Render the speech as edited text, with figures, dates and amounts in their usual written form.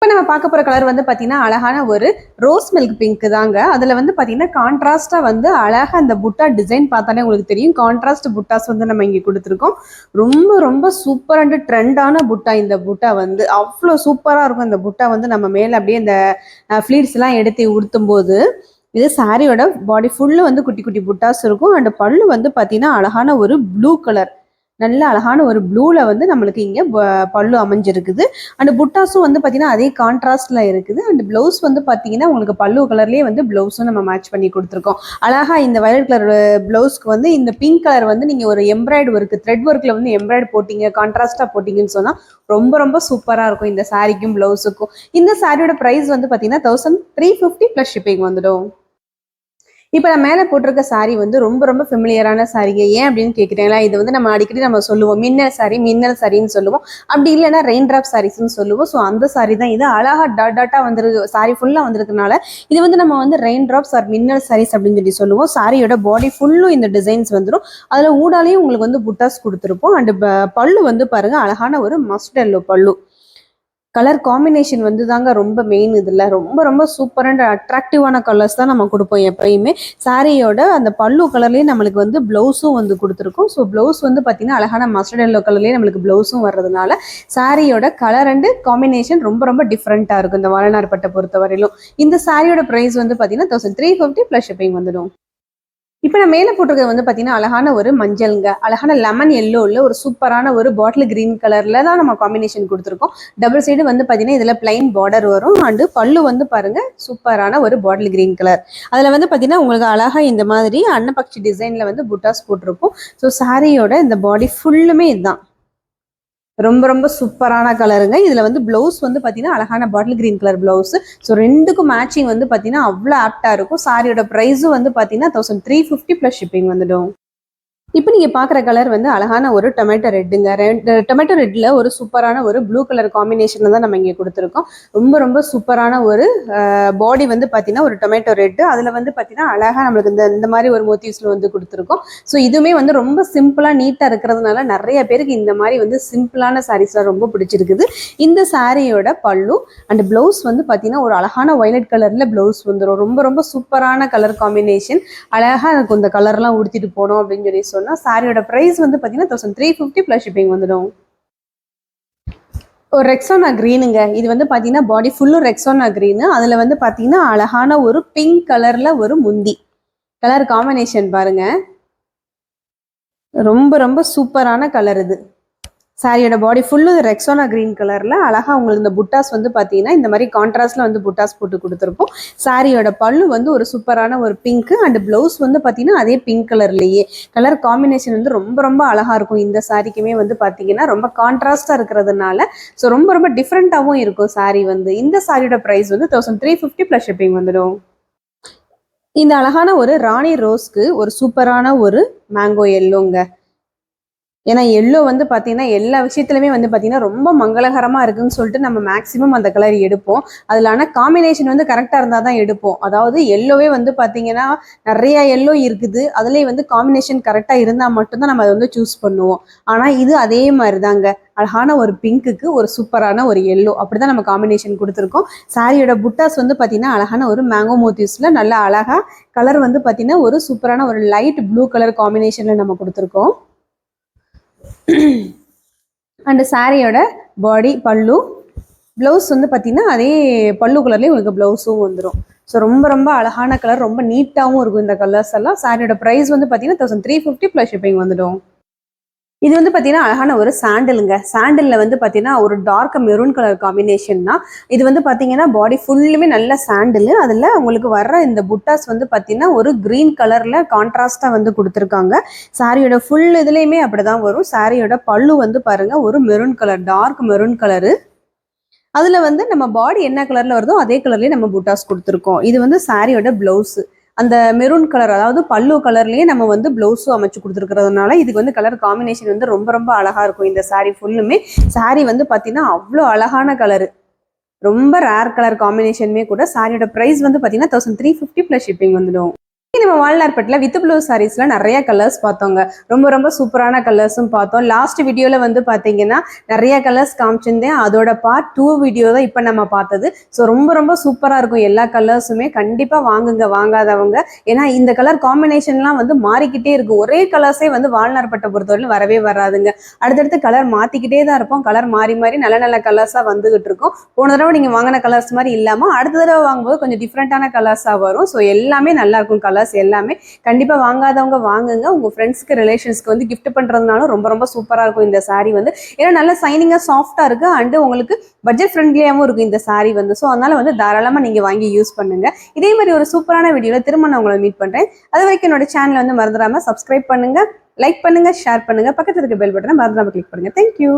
இப்போ நம்ம பார்க்க போகிற கலர் வந்து பார்த்தீங்கன்னா அழகான ஒரு ரோஸ் மில்க் பிங்க் தாங்க. அதில் வந்து பார்த்தீங்கன்னா கான்ட்ராஸ்டாக வந்து அழகாக அந்த புட்டா டிசைன் பார்த்தாலே உங்களுக்கு தெரியும். கான்ட்ராஸ்ட் புட்டாஸ் வந்து நம்ம இங்கே கொடுத்துருக்கோம். ரொம்ப ரொம்ப சூப்பர் அண்ட் ட்ரெண்டான புட்டா. இந்த புட்டா வந்து அவ்வளோ சூப்பராக இருக்கும். இந்த புட்டா வந்து நம்ம மேலே அப்படியே இந்த ஃப்ளீட்ஸ்லாம் எடுத்து உடுத்தும் போது இது சாரியோட பாடி ஃபுல்லு வந்து குட்டி குட்டி புட்டாஸ் இருக்கும். அண்ட் பல்லு வந்து பார்த்தீங்கன்னா அழகான ஒரு ப்ளூ கலர், நல்ல அழகான ஒரு ப்ளூவில் வந்து நம்மளுக்கு இங்கே பல்லு அமைஞ்சிருக்குது. அண்ட் புட்டாஸும் வந்து பார்த்தீங்கன்னா அதே கான்ட்ராஸ்டில் இருக்குது. அண்ட் ப்ளவுஸ் வந்து பார்த்தீங்கன்னா உங்களுக்கு பல்லு கலர்லேயே வந்து ப்ளவுஸும் நம்ம மேட்ச் பண்ணி கொடுத்துருக்கோம். அழகாக இந்த வயலட் கலர் ப்ளவுஸ்க்கு வந்து இந்த பிங்க் கலர் வந்து நீங்கள் ஒரு எம்ப்ராய்டு ஒர்க்கு த்ரெட் ஒர்க்கில் வந்து எம்ப்ராய்டு போட்டிங்க, கான்ட்ராஸ்டாக போட்டிங்கன்னு சொன்னால் ரொம்ப ரொம்ப சூப்பராக இருக்கும் இந்த சாரிக்கும் ப்ளவுஸுக்கும். இந்த சாரியோட ப்ரைஸ் வந்து பார்த்தீங்கன்னா 1350 ப்ளஸ் ஷிப்பிங் வந்துடும். இப்போ நான் மேலே போட்டிருக்க சாரி வந்து ரொம்ப ரொம்ப ஃபெமிலியரான சாரிங்க. ஏன் அப்படின்னு கேட்குறீங்களா? இது வந்து நம்ம அடிக்கடி நம்ம சொல்லுவோம், மின்னல் சாரின்னு சொல்லுவோம். அப்படி இல்லைன்னா ரெயின் ட்ராப் சாரீஸ்ன்னு சொல்லுவோம். ஸோ அந்த சாரி தான் இது. அழகா டாட்டாக வந்துருக்கு, சாரி ஃபுல்லாக வந்திருக்கனால இது வந்து நம்ம வந்து ரெயின் ட்ராப்ஸ் ஆர் மின்னல் சாரீஸ் அப்படின்னு சொல்லி சொல்லுவோம். சாரியோட பாடி ஃபுல்லும் இந்த டிசைன்ஸ் வந்துடும். அதில் ஊடாலையும் உங்களுக்கு வந்து புட்டாஸ் கொடுத்துருப்போம். அண்ட் பல்லு வந்து பாருங்க, அழகான ஒரு மஸ்ட் எல்லோ பல்லு. கலர் காம்பினேஷன் வந்து தாங்க ரொம்ப மெயின். இதில் ரொம்ப ரொம்ப சூப்பர் அண்ட் அட்ராக்டிவான கலர்ஸ் தான் நம்ம கொடுப்போம் எப்பயுமே. சாரியோட அந்த பல்லு கலர்லேயே நம்மளுக்கு வந்து ப்ளவுஸும் வந்து கொடுத்துருக்கோம். ஸோ ப்ளவுஸ் வந்து பார்த்தீங்கன்னா அழகான மஸ்டர்ட் எல்லோ கலர்லேயே நம்மளுக்கு ப்ளவுஸும் வர்றதுனால சாரியோட கலர் அண்டு காம்பினேஷன் ரொம்ப ரொம்ப டிஃப்ரெண்ட்டாக இருக்கும் இந்த வாழநார்பட்டை பொறுத்த வரையிலும். இந்த சாரியோட ப்ரைஸ் வந்து பார்த்தீங்கன்னா 1350 ப்ளஸ் ஷிப்பிங் வந்துடும். இப்போ நான் மேலே போட்டிருக்கிறது வந்து பார்த்தீங்கன்னா அழகான ஒரு மஞ்சள்ங்க, அழகான லெமன் எல்லோவில் ஒரு சூப்பரான ஒரு பாட்டில் கிரீன் கலரில் தான் நம்ம காம்பினேஷன் கொடுத்துருக்கோம். டபுள் சைடு வந்து பார்த்தீங்கன்னா இதில் பிளைன் பார்டர் வரும். அண்டு பல்லு வந்து பாருங்கள் சூப்பரான ஒரு பாட்டில் கிரீன் கலர். அதில் வந்து பார்த்தீங்கன்னா உங்களுக்கு அழகாக இந்த மாதிரி அன்னப்பக்ஷி டிசைனில் வந்து புட்டாஸ் போட்டிருக்கும். ஸோ சாரியோட இந்த பாடி ஃபுல்லுமே இதுதான். ரொம்ப ரொம்ப சூப்பரான கலருங்க. இதில் வந்து ப்ளவுஸ் வந்து பார்த்தீங்கன்னா அழகான bottle green colour blouse. So ரெண்டுக்கும் மேட்சிங் வந்து பார்த்தீங்கன்னா அவ்வளோ ஆப்டாக இருக்கும். சாரியோட ப்ரைஸும் வந்து பார்த்தீங்கன்னா 1350 ப்ளஸ் ஷிப்பிங் வந்துடும். இப்போ நீங்கள் பார்க்குற கலர் வந்து அழகான ஒரு டொமேட்டோ ரெட்டுங்க. டொமேட்டோ ரெட்டில் ஒரு சூப்பரான ஒரு ப்ளூ கலர் காம்பினேஷனில் தான் நம்ம இங்கே கொடுத்துருக்கோம். ரொம்ப ரொம்ப சூப்பரான ஒரு பாடி வந்து பார்த்தீங்கன்னா ஒரு டொமேட்டோ ரெட்டு. அதில் வந்து பார்த்தீங்கன்னா அழகாக நம்மளுக்கு இந்த மாதிரி ஒரு மோட்டிவ்ஸில் வந்து கொடுத்துருக்கோம். ஸோ இதுவுமே வந்து ரொம்ப சிம்பிளாக நீட்டாக இருக்கிறதுனால நிறைய பேருக்கு இந்த மாதிரி வந்து சிம்பிளான சாரீஸ்லாம் ரொம்ப பிடிச்சிருக்குது. இந்த சாரியோட பல்லு அண்ட் ப்ளவுஸ் வந்து பார்த்தீங்கன்னா ஒரு அழகான வயலட் கலரில் ப்ளவுஸ் வந்துடும். ரொம்ப ரொம்ப சூப்பரான கலர் காம்பினேஷன். அழகாக எனக்கு இந்த கலர்லாம் உடுத்திட்டு போனோம் அப்படின்னு சொல்லி சாரியோட பிரைஸ் வந்து பாத்தீங்கன்னா 1350 பிளஸ் ஷிப்பிங் வந்துடும். ஒரு ரெக்ஸோனா கிரீனுங்க. இது வந்து பாத்தீங்கன்னா பாடி ஃபுல்லும் ரெக்ஸோனா கிரீனு. அதுல வந்து பாத்தீங்கன்னா அழகான ஒரு பிங்க் கலர்ல ஒரு முந்தி. கலர் காம்பினேஷன் பாருங்க, ரொம்ப ரொம்ப சூப்பரான கலர் இது. சாரியோட பாடி ஃபுல்லு ரெக்ஸோனா கிரீன் கலரில் அழகாக உங்களுக்கு இந்த புட்டாஸ் வந்து பார்த்தீங்கன்னா இந்த மாதிரி கான்ட்ராஸ்டில் வந்து புட்டாஸ் போட்டு கொடுத்துருப்போம். சாரியோட பல்லு வந்து ஒரு சூப்பரான ஒரு பிங்க்கு அண்ட் ப்ளவுஸ் வந்து பார்த்தீங்கன்னா அதே பிங்க் கலர்லேயே. கலர் காம்பினேஷன் வந்து ரொம்ப ரொம்ப அழகாக இருக்கும். இந்த சாரிக்குமே வந்து பார்த்தீங்கன்னா ரொம்ப கான்ட்ராஸ்டாக இருக்கிறதுனால ஸோ ரொம்ப ரொம்ப டிஃப்ரெண்ட்டாகவும் இருக்கும் சாரி வந்து. இந்த சாரியோட ப்ரைஸ் வந்து 1350 ப்ளஸ் ஷிப்பிங் வந்துடும். இந்த அழகான ஒரு ராணி ரோஸ்க்கு ஒரு சூப்பரான ஒரு மேங்கோ எல்லோங்க. ஏன்னா எல்லோ வந்து பார்த்தீங்கன்னா எல்லா விஷயத்துலையுமே வந்து பார்த்தீங்கன்னா ரொம்ப மங்களகரமாக இருக்குன்னு சொல்லிட்டு நம்ம மேக்ஸிமம் அந்த கலர் எடுப்போம். அதில் ஆனால் காம்பினேஷன் வந்து கரெக்டாக இருந்தால் தான் எடுப்போம். அதாவது எல்லோவே வந்து பார்த்தீங்கன்னா நிறைய எல்லோ இருக்குது. அதுலேயே வந்து காம்பினேஷன் கரெக்டாக இருந்தால் மட்டும்தான் நம்ம அதை வந்து சூஸ் பண்ணுவோம். ஆனால் இது அதே மாதிரி தாங்க, அழகான ஒரு பிங்க்குக்கு ஒரு சூப்பரான ஒரு எல்லோ, அப்படி தான் நம்ம காம்பினேஷன் கொடுத்துருக்கோம். சாரியோட புட்டாஸ் வந்து பார்த்தீங்கன்னா அழகான ஒரு மேங்கோ மோட்டிவ்ஸில் நல்ல அழகாக கலர் வந்து பார்த்தீங்கன்னா ஒரு சூப்பரான ஒரு லைட் ப்ளூ கலர் காம்பினேஷனில் நம்ம கொடுத்துருக்கோம். அண்ட் சாரியோட பாடி பல்லு ப்ளவுஸ் வந்து பார்த்தீங்கன்னா அதே பல்லு கலர்லேயே உங்களுக்கு ப்ளவுஸும் வந்துடும். ஸோ ரொம்ப ரொம்ப அழகான கலர், ரொம்ப நீட்டாகவும் இருக்கும் இந்த கலர்ஸ் எல்லாம். சாரியோட ப்ரைஸ் வந்து பார்த்தீங்கன்னா 1350 ப்ளஸ் ஷிப்பிங் வந்துடும். இது வந்து பார்த்தீங்கன்னா அழகான ஒரு சாண்டலுங்க. சாண்டலில் வந்து பார்த்தீங்கன்னா ஒரு டார்க் மெரூன் கலர் காம்பினேஷன் தான். இது வந்து பார்த்தீங்கன்னா பாடி ஃபுல்லுமே நல்ல சாண்டலு. அதில் உங்களுக்கு வர்ற இந்த புட்டாஸ் வந்து பார்த்தீங்கன்னா ஒரு க்ரீன் கலரில் கான்ட்ராஸ்டாக வந்து கொடுத்துருக்காங்க. சாரியோட ஃபுல் இதுலேயுமே அப்படி தான் வரும். சாரியோட பல்லு வந்து பாருங்கள் ஒரு maroon colour, dark maroon colour. அதில் வந்து நம்ம பாடி என்ன கலரில் வருதோ அதே கலர்லேயே நம்ம புட்டாஸ் கொடுத்துருக்கோம். இது வந்து சாரியோட ப்ளவுஸு. அந்த மெரூன் கலர், அதாவது பல்லு கலர்லேயே நம்ம வந்து ப்ளவுஸும் அமைச்சு கொடுத்துருக்கிறதுனால இதுக்கு வந்து கலர் காம்பினேஷன் வந்து ரொம்ப ரொம்ப அழகாக இருக்கும். இந்த சாரீ ஃபுல்லுமே சாரீ வந்து பார்த்தீங்கன்னா அவ்வளோ அழகான கலரு, ரொம்ப ரேர் கலர் காம்பினேஷனுமே கூட. சாரியோட ப்ரைஸ் வந்து பார்த்தீங்கன்னா 1350 ப்ளஸ் ஷிப்பிங் வந்துடும். நம்ம வால்நார்பேட்ல வித் ப்ளூ சாரீஸ்ல நிறைய கலர்ஸ் பார்த்தோங்க. ரொம்ப ரொம்ப சூப்பரான கலர்ஸும் பார்த்தோம். லாஸ்ட் வீடியோல வந்து பாத்தீங்கன்னா நிறைய கலர்ஸ் காமிச்சிருந்தேன். அதோட பார்ட் 2 வீடியோ தான் இப்ப நம்ம பார்த்தது. ஸோ ரொம்ப ரொம்ப சூப்பரா இருக்கும் எல்லா கலர்ஸுமே. கண்டிப்பா வாங்குங்க வாங்காதவங்க. ஏன்னா இந்த கலர் காம்பினேஷன்லாம் வந்து மாறிக்கிட்டே இருக்கும். ஒரே கலர்ஸே வந்து வால்நார்பேட்டை பொறுத்தவரையிலும் வரவே வராதுங்க. அடுத்தடுத்து கலர் மாத்திக்கிட்டே தான் இருப்போம். கலர் மாறி மாறி நல்ல நல்ல கலர்ஸா வந்துகிட்டு இருக்கும். போன தடவை நீங்க வாங்கின கலர்ஸ் மாதிரி இல்லாம அடுத்த தடவை வாங்கும்போது கொஞ்சம் டிஃப்ரெண்டான கலர்ஸா வரும். ஸோ எல்லாமே நல்லா இருக்கும் கலர்ஸ் எல்லாமே. கண்டிப்பா வாங்காதவங்க வாங்குங்க. உங்க ஃப்ரெண்ட்ஸ்க்கு ரிலேஷன்ஸ்க்கு வந்து கிஃப்ட் பண்றதுனாலும் ரொம்ப ரொம்ப சூப்பரா இருக்கும் இந்த சாரீ வந்து. ஏன்னா நல்ல சைனிங்கா சாஃப்டா இருக்கு அண்ட் உங்களுக்கு பட்ஜெட் ஃப்ரெண்ட்லியாவும் இருக்கும் இந்த சாரீ வந்து. ஸோ அதனால வந்து தாராளமா நீங்க வாங்கி யூஸ் பண்ணுங்க. இதே மாதிரி ஒரு சூப்பரான வீடியோல திரும்ப நான் உங்களை மீட் பண்றேன். அது வரைக்கும் என்னோட சேனலை வந்து மறந்துடாம சப்ஸ்கிரைப் பண்ணுங்க, லைக் பண்ணுங்க, ஷேர் பண்ணுங்க, பக்கத்துல இருக்க பெல் பட்டனை மறந்துடாம கிளிக் பண்ணுங்க. தேங்க்யூ.